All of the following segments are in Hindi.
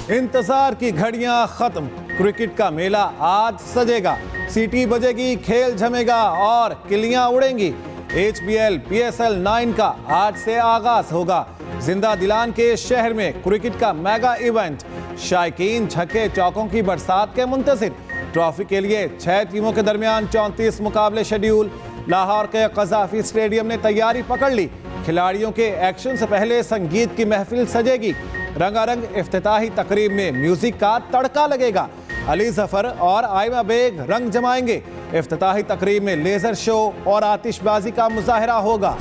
इंतजार की घड़ियां खत्म, क्रिकेट का मेला आज सजेगा। सीटी बजेगी, खेल जमेगा और किलियां उड़ेंगी। HBL PSL 9 का आज से आगाज होगा। जिंदा दिलान के शहर में क्रिकेट का मेगा इवेंट। शायकीन छक्के चौकों की बरसात के मुंतजिर। ट्रॉफी के लिए 6 टीमों के दरमियान 34 मुकाबले शेड्यूल। लाहौर के कज़ाफी स्टेडियम ने तैयारी पकड़ ली। खिलाड़ियों के एक्शन से पहले संगीत की महफिल सजेगी। रंगारंग इफ्तिताही तकरीब में म्यूजिक का तड़का लगेगा। अली जफर और आयमा बेग रंग जमाएंगे। इफ्तिताही तकरीब में लेजर शो और आतिशबाजी का मुजाहरा होगा।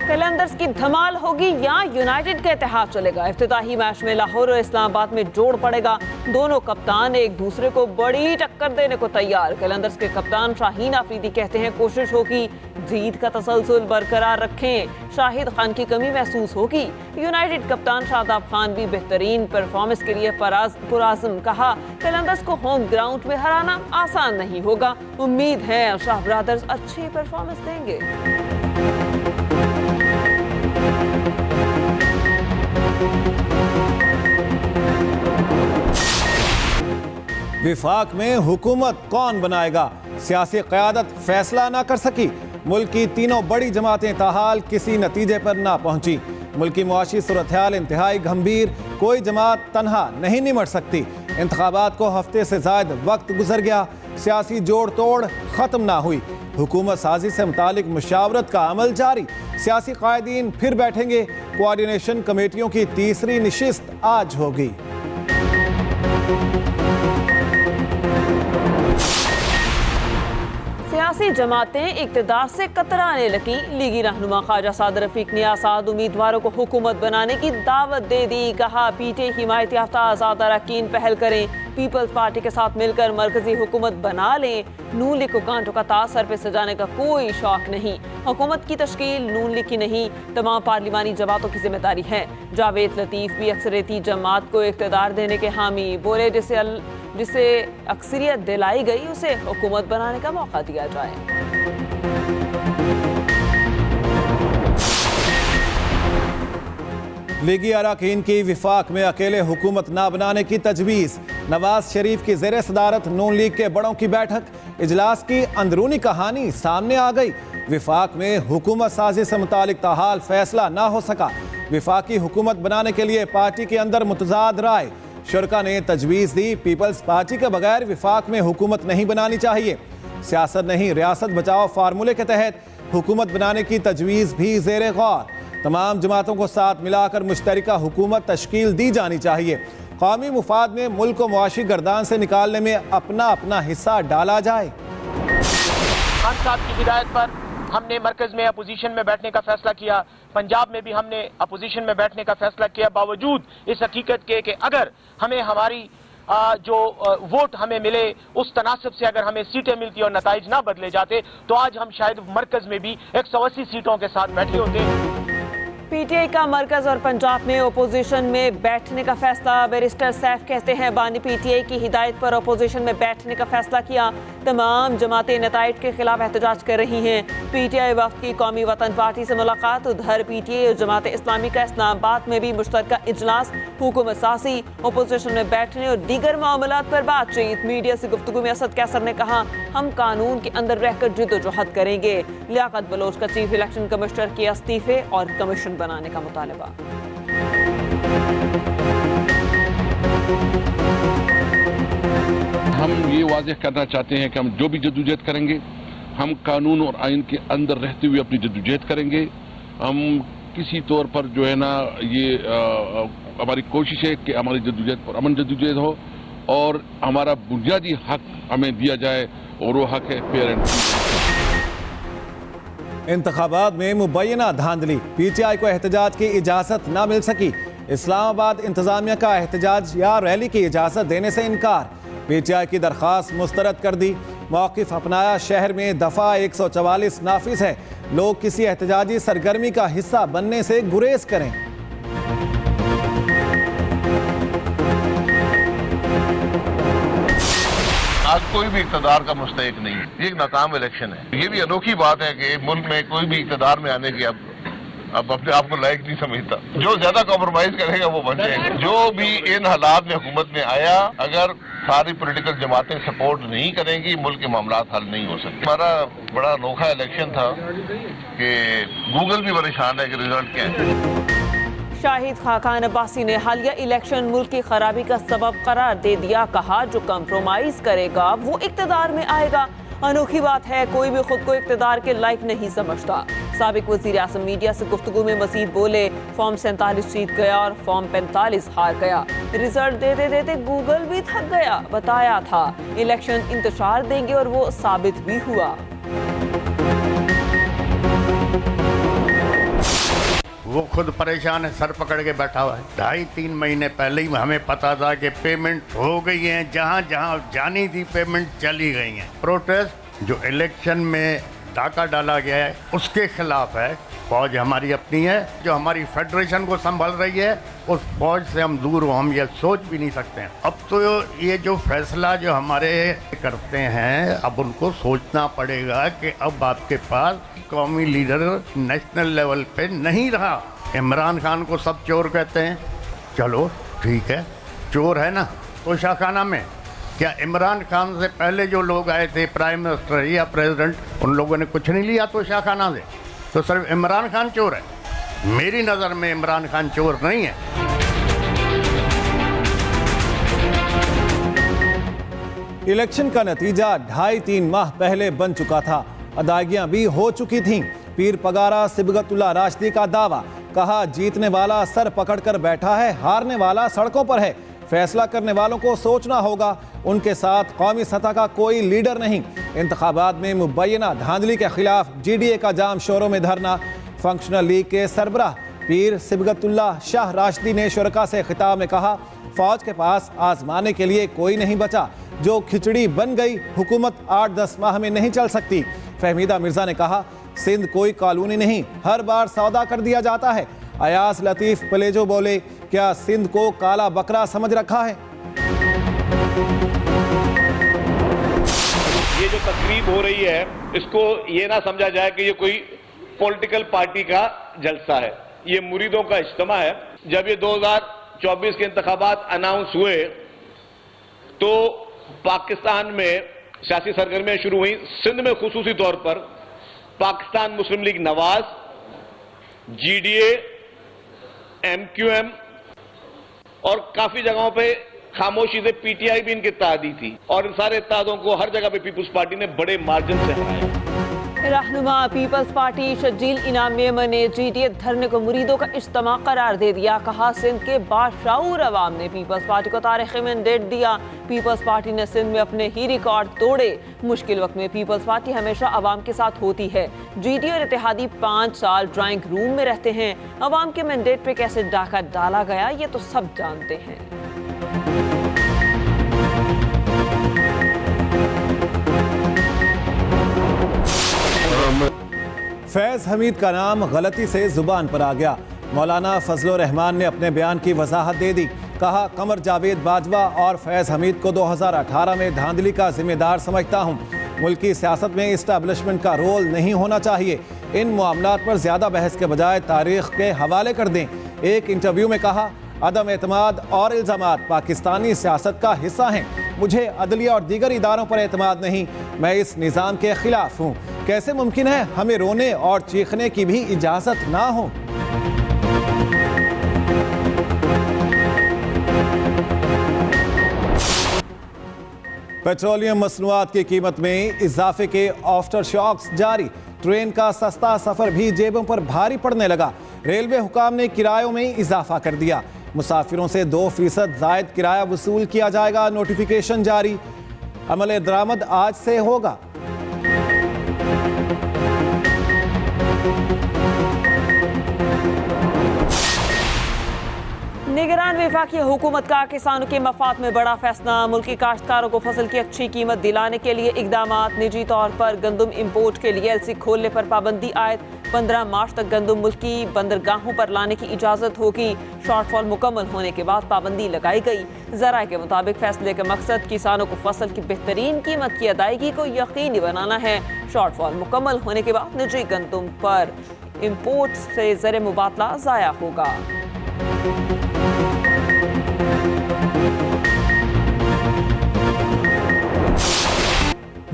कलंदर्स की धमाल होगी या यूनाइटेड का इतिहाद चलेगा। इफ्तिताही मैच में लाहौर और इस्लामाबाद में जोड़ पड़ेगा। दोनों कप्तान एक दूसरे को बड़ी टक्कर देने को तैयार। कलंदर्स के कप्तान शाहीन आफरीदी कहते हैं कोशिश होगी जीत का तसलसल बरकरार रखें। शाहिद खान की कमी महसूस होगी। यूनाइटेड कप्तान शादाब खान भी बेहतरीन परफॉर्मेंस के लिए पुराज़म कहा। कलंदर्स को होम ग्राउंड में हराना आसान नहीं होगा। उम्मीद है शाह ब्रदर्स अच्छी परफॉर्मेंस देंगे। विफाक में हुकूमत कौन बनाएगा? सियासी क़यादत फैसला ना कर सकी। मुल्क की तीनों बड़ी जमातें ताहाल किसी नतीजे पर ना पहुंची। मुल्क की मुआशी सूरत-ए-हाल इंतहाई गंभीर। कोई जमात तनहा नहीं निमट सकती। इंतखाबात को हफ्ते से ज़ायद वक्त गुजर गया। सियासी जोड़ तोड़ ख़त्म ना हुई। हुकूमत साजी से मुतालिक मुशावरत का अमल जारी। सियासी कायदीन फिर बैठेंगे। कोऑर्डिनेशन कमेटियों की तीसरी नशिस्त आज होगी। सियासी जमातें इक़्तिदार से कतराने लगी। लीगी रहनुमा ख्वाजा सादर रफीक ने आज़ाद उम्मीदवारों को हुकूमत बनाने की दावत दे दी। कहा पीटीआई हिमायत याफ्ता आज़ाद अरकान पहल करें। पीपल्स पार्टी के साथ मिलकर मरकजी हुकूमत बना लें। नून लीग को कांटों का ताज सर पे सजाने का कोई शौक नहीं। हुकूमत की तश्कील नून लीग की नहीं, तमाम पार्लिमानी जमातों की जिम्मेदारी है। जावेद लतीफ़ भी अक्सरियती जमात को इक़्तिदार देने के हामी। बोले जिसे अक्सरियत दिलाई गई उसे हुकूमत बनाने का मौका दिया जाए। लीगी अरकान की विफाक में अकेले हुकूमत ना बनाने की तजवीज़। नवाज शरीफ की ज़ेर सदारत नून लीग के बड़ों की बैठक। इजलास की अंदरूनी कहानी सामने आ गई। विफाक में हुकूमत साजी से मुतालिक ताहाल फैसला ना हो सका। विफाकी हुकूमत बनाने के लिए पार्टी के अंदर मुतजाद राय। शुरका ने तजवीज़ दी पीपल्स पार्टी के बगैर विफाक में हुकूमत नहीं बनानी चाहिए। सियासत नहीं रियासत बचाओ फार्मूले के तहत हुकूमत बनाने की तजवीज़ भी ज़ेर गौर। तमाम जमातों को साथ मिलाकर मुश्तरका हुकूमत तश्कील दी जानी चाहिए। कौमी मुफाद में मुल्क को मुआशी गर्दान से निकालने में अपना अपना हिस्सा डाला जाए। खान साहब की हिदायत पर हमने मरकज में अपोजिशन में बैठने का फैसला किया। पंजाब में भी हमने अपोजिशन में बैठने का फैसला किया। बावजूद इस हकीकत के कि अगर हमें हमारी जो वोट हमें मिले उस तनासब से अगर हमें सीटें मिलती और नताइज ना बदले जाते तो आज हम शायद मरकज में भी 180 सीटों के साथ बैठे होते। पीटीआई का मरकज और पंजाब में अपोजिशन में बैठने का फैसला। बैरिस्टर सैफ कहते हैं बानी पीटीआई की हिदायत पर अपोजिशन में बैठने का फैसला किया। तमाम जमातें नताइज के खिलाफ एहतजाज कर रही हैं। पीटीआई वफ्द की कौमी वतन पार्टी से मुलाकात। उधर पीटीआई और जमात इस्लामी का इस्लामाबाद में भी मुश्तरका इजलास। हुकूमत सासी अपोजिशन में बैठने और दीगर मामलात पर बातचीत। मीडिया से गुफ्तगू में असद कैसर ने कहा हम कानून के अंदर रहकर जिद्दोजहद करेंगे। लियाकत बलोच का चीफ इलेक्शन कमिश्नर के इस्तीफे और कमीशन बनाने का मुतालबा। हम ये वाज़ेह करना चाहते हैं कि हम जो भी जद्दोजहद करेंगे हम कानून और आइन के अंदर रहते हुए अपनी जद्दोजहद करेंगे। हम किसी तौर पर जो है ना ये हमारी कोशिश है कि हमारी जद्दोजहद पर अमन जद्दोजहद हो और हमारा बुनियादी हक हमें दिया जाए और वो हक है पेरेंट्स। इंतखाबात में मुबैना धांधली। पीटीआई को एहतजाज की इजाज़त ना मिल सकी। इस्लामाबाद इंतजामिया का एहतजाज या रैली की इजाज़त देने से इनकार। पीटीआई की दरख्वास्त मुस्तरद कर दी। मौक़िफ़ अपनाया शहर में दफ़ा 144 नाफिज है। लोग किसी एहतजाजी सरगर्मी का हिस्सा बनने से गुरेज करें। आज कोई भी इक़्तिदार का मुस्तहिक नहीं है। ये एक नाकाम इलेक्शन है। ये भी अनोखी बात है कि मुल्क में कोई भी इक़्तिदार में आने की अब अब अपने आप को लायक नहीं समझता। जो ज्यादा कॉम्प्रोमाइज करेगा वो बन जाएगा। जो भी इन हालात में हुकूमत में आया, अगर सारी पॉलिटिकल जमातें सपोर्ट नहीं करेंगी, मुल्क के मामला हल नहीं हो सकते। हमारा बड़ा अनोखा इलेक्शन था कि गूगल भी परेशान है कि रिजल्ट क्या है। शाहिद खाकान अब्बासी ने हालिया इलेक्शन मुल्क की खराबी का सबब करार दे दिया। कहा जो कंप्रोमाइज करेगा वो इक्तदार में आएगा। अनोखी बात है, कोई भी खुद को इक्तदार के लायक नहीं समझता। साबिक वज़ीर आज़म मीडिया से गुफ्तगू में मजीद बोले, फॉर्म 47 जीत गया और फॉर्म 45 हार गया। रिजल्ट देते देते गूगल भी थक गया। बताया था इलेक्शन इंतशार देंगे और वो साबित भी हुआ। वो खुद परेशान है, सर पकड़ के बैठा हुआ है। 2.5-3 महीने पहले ही हमें पता था कि पेमेंट हो गई है, जहाँ जहाँ जानी थी पेमेंट चली गई है। प्रोटेस्ट जो इलेक्शन में डाका डाला गया है उसके खिलाफ है। फौज हमारी अपनी है, जो हमारी फेडरेशन को संभाल रही है, उस फौज से हम दूर हो, हम ये सोच भी नहीं सकते हैं। अब तो ये जो फैसला जो हमारे करते हैं, अब उनको सोचना पड़ेगा कि अब आपके पास कौमी लीडर नेशनल लेवल पे नहीं रहा। इमरान खान को सब चोर कहते हैं, चलो ठीक है, चोर है ना तोशाखाना में। क्या इमरान खान से पहले जो लोग आए थे, प्राइम मिनिस्टर या प्रेसिडेंट, उन लोगों ने कुछ नहीं लिया तोशाखाना से? तो सिर्फ इमरान खान चोर है? मेरी नज़र में इमरान खान चोर नहीं है। इलेक्शन का नतीजा 2.5-3 माह पहले बन चुका था। अदायगियां भी हो चुकी थीं। पीर पगारा सिबगतुल्लाह राशिदी का दावा, कहा जीतने वाला सर पकड़कर बैठा है, हारने वाला सड़कों पर है। फैसला करने वालों को सोचना होगा, उनके साथ कौमी सतह का कोई लीडर नहीं। इंतखाबात में मुबैना धांधली के खिलाफ GDA का जाम शोरों में धरना। फंक्शनल लीग के सरबराह पीर सिबगतुल्लाह शाह राशिदी ने शुरका से खिताब में कहा, फौज के पास आजमाने के लिए कोई नहीं बचा। जो खिचड़ी बन गई, हुकूमत 8-10 माह में नहीं चल सकती। फहमीदा मिर्जा ने कहा, सिंध कोई कॉलोनी नहीं, हर बार सौदा कर दिया जाता है। अयास लतीफ पलेजो बोले, क्या सिंध को काला बकरा समझ रखा है? ये जो तकरीब हो रही है, इसको ये ना समझा जाए कि ये कोई पॉलिटिकल पार्टी का जलसा है। ये मुरीदों का इज्तिमा है। जब ये 2024 के इंतखाबात अनाउंस हुए तो पाकिस्तान में सियासी सरगर्मियां शुरू हुई। सिंध में खुसूसी तौर पर पाकिस्तान मुस्लिम लीग नवाज, GDA, MQM और काफी जगहों पे खामोशी से PTI भी इनके इत्तेहादी थी, और इन सारे इत्तेहादों को हर जगह पे पीपुल्स पार्टी ने बड़े मार्जिन से हराया। रहनुमा पीपल्स पार्टी शजील इनाम मेमन ने GDA धरने को मुरीदों का इज्तिमा करार दे दिया। कहा, सिंध के बाशऊर अवाम ने पीपल्स पार्टी को तारीखी मैंडेट दिया। पीपल्स पार्टी ने सिंध में अपने ही रिकॉर्ड तोड़े। मुश्किल वक्त में पीपल्स पार्टी हमेशा अवाम के साथ होती है। GDA और इत्तेहादी 5 साल ड्राइंग रूम में रहते हैं। अवाम के मैंडेट पे कैसे डाका डाला गया ये तो सब जानते हैं। फैज हमीद का नाम गलती से जुबान पर आ गया। मौलाना फजलुर रहमान ने अपने बयान की वजाहत दे दी। कहा, कमर जावेद बाजवा और फैज हमीद को 2018 में धांधली का जिम्मेदार समझता हूँ। मुल्की सियासत में इस्टेब्लिशमेंट का रोल नहीं होना चाहिए। इन मामलात पर ज्यादा बहस के बजाय तारीख के हवाले कर दें। एक इंटरव्यू में कहा, अदम एतमाद और इल्जामात पाकिस्तानी सियासत का हिस्सा हैं। मुझे अदलिया और दीगर इदारों पर एतमाद नहीं। मैं इस निज़ाम के खिलाफ हूँ। कैसे मुमकिन है हमें रोने और चीखने की भी इजाज़त ना हो? पेट्रोलियम मसनूआत की कीमत में इजाफे के आफ्टर शॉक्स जारी। ट्रेन का सस्ता सफर भी जेबों पर भारी पड़ने लगा। रेलवे हुकाम ने किरायों में इजाफा कर दिया। मुसाफिरों से 2% जायद किराया वसूल किया जाएगा। नोटिफिकेशन जारी। अमल दरामद आज से होगा। निगरान वफाकी हुकूमत का किसानों के मफाद में बड़ा फैसला। मुल्की काश्तकारों को फसल की अच्छी कीमत दिलाने के लिए इकदाम। निजी तौर पर गंदम इंपोर्ट के लिए LC खोलने पर पाबंदी आयद। 15 मार्च तक गंदम मुल्की बंदरगाहों पर लाने की इजाज़त होगी। शॉर्टफॉल मुकम्मल होने के बाद पाबंदी लगाई गई। ज़राए के मुताबिक फैसले का मकसद किसानों को फसल की बेहतरीन कीमत की अदायगी को यकीनी बनाना है। शॉर्टफॉल मुकम्मल होने के बाद निजी गंदम पर इंपोर्ट से ज़र मुबादला ज़ाया होगा।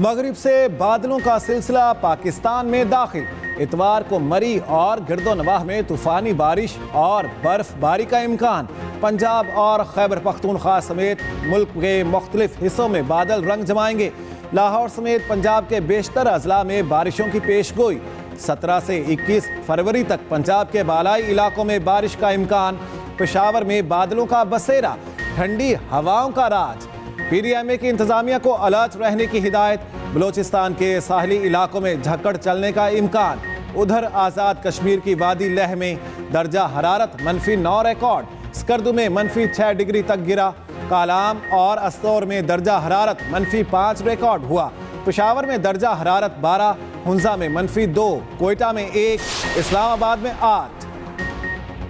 मगरिब से बादलों का सिलसिला पाकिस्तान में दाखिल। इतवार को मरी और गिरदोनवाह में तूफानी बारिश और बर्फबारी का इम्कान। पंजाब और खैबर पख्तूनख्वा समेत मुल्क के मुख्तलिफ हिस्सों में बादल रंग जमाएंगे। लाहौर समेत पंजाब के बेशतर अजला में बारिशों की पेशगोई। 17 से 21 फरवरी तक पंजाब के बालाई इलाकों में बारिश का इम्कान। पेशावर में बादलों का बसेरा, ठंडी हवाओं का राज। PDMA की इंतजामिया को अलर्ट रहने की हिदायत। बलोचिस्तान के साहली इलाकों में झक्कड़ चलने का इम्कान। उधर आज़ाद कश्मीर की वादी लेह में दर्जा हरारत -9 रिकॉर्ड। स्कर्दू में -6 डिग्री तक गिरा। कालाम और अस्तौर में दर्जा हरारत -5 रिकॉर्ड हुआ। पेशावर में दर्जा हरारत 12, हुंजा में -2, कोयटा में 1, इस्लामाबाद में 8।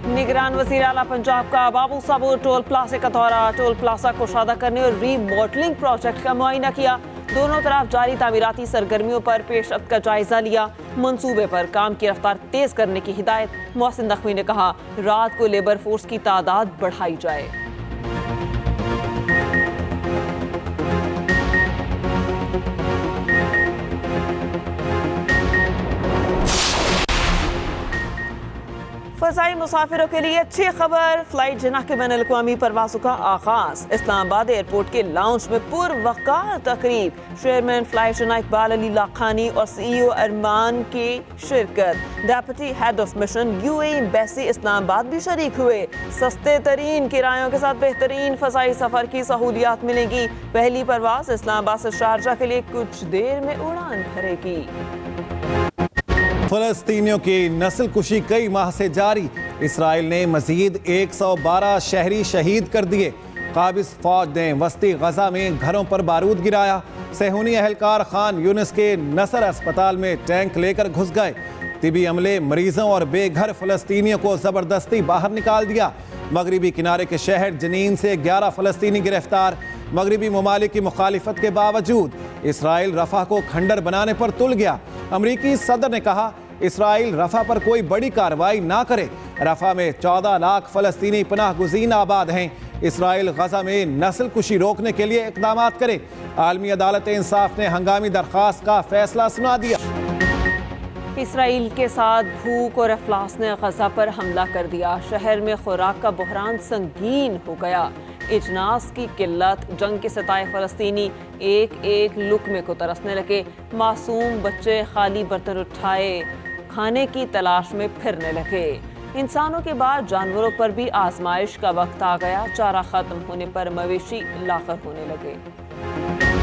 निगरान वज़ीर आला पंजाब का बाबू साबुर टोल प्लाजा का दौरा। टोल प्लाजा को शादा करने और रीमॉडलिंग प्रोजेक्ट का मुआयना किया। दोनों तरफ जारी तामीराती सरगर्मियों पर पेशरफ्त का जायजा लिया। मंसूबे पर काम की रफ्तार तेज करने की हिदायत। मोहसिन नकवी ने कहा, रात को लेबर फोर्स की तादाद बढ़ाई जाए। फ़ज़ाई मुसाफिरों के लिए अच्छी खबर। फ्लाइट जिन्ना के बैनुल अक़वामी परवाज़ों का आगाज़। इस्लामाबाद एयरपोर्ट के लाउंज में पुरवक़ार तकरीब। चेयरमैन फ्लाइट जिन्ना इकबाल अली लाखानी और CEO अरमान की शिरकत। Deputy head of mission UAE embassy Islamabad भी शरीक हुए। सस्ते तरीन किरायों के साथ बेहतरीन फ़ज़ाई सफ़र की सहूलियात मिलेंगी। पहली परवाज़ इस्लामाबाद से शारजा के लिए कुछ देर में उड़ान भरेगी। फ़लस्तीनियों की नस्ल कुशी कई माह से जारी। इसराइल ने मजीद 112 शहरी शहीद कर दिए। काबिज फौज ने वस्ती गजा में घरों पर बारूद गिराया। सेहूनी अहलकार खान यूनिस के नसर अस्पताल में टैंक लेकर घुस गए। तिबी अमले मरीजों और बेघर फ़लस्तीनियों को ज़बरदस्ती बाहर निकाल दिया। मगरबी किनारे के शहर जनीन से 11 फ़लस्तीनी गिरफ्तार। मगरबी ममालिक की मुखालिफत के बावजूद इसराइल रफ़ा को खंडर बनाने पर तुल गया। अमरीकी सदर ने कहा, इसराइल रफ़ा पर कोई बड़ी कार्रवाई ना करे। रफ़ा में 14 लाख फ़लस्तीनी पनाह गुज़ीन आबाद हैं। इसराइल गजा में नस्ल कुशी रोकने के लिए इक़दाम करे। आलमी अदालत इंसाफ ने हंगामी दरख्वास्त का फैसला सुना दिया। इसराइल के साथ भूख और अफलास ने गजा पर हमला कर दिया। शहर में खुराक का बहरान संगीन हो गया। इजनास की किल्लत, जंग के सताए फ़लस्तीनी एक एक लुक़मे को तरसने लगे। मासूम बच्चे खाली बर्तन उठाए खाने की तलाश में फिरने लगे। इंसानों के बाद जानवरों पर भी आजमाइश का वक्त आ गया। चारा ख़त्म होने पर मवेशी लाकर होने लगे।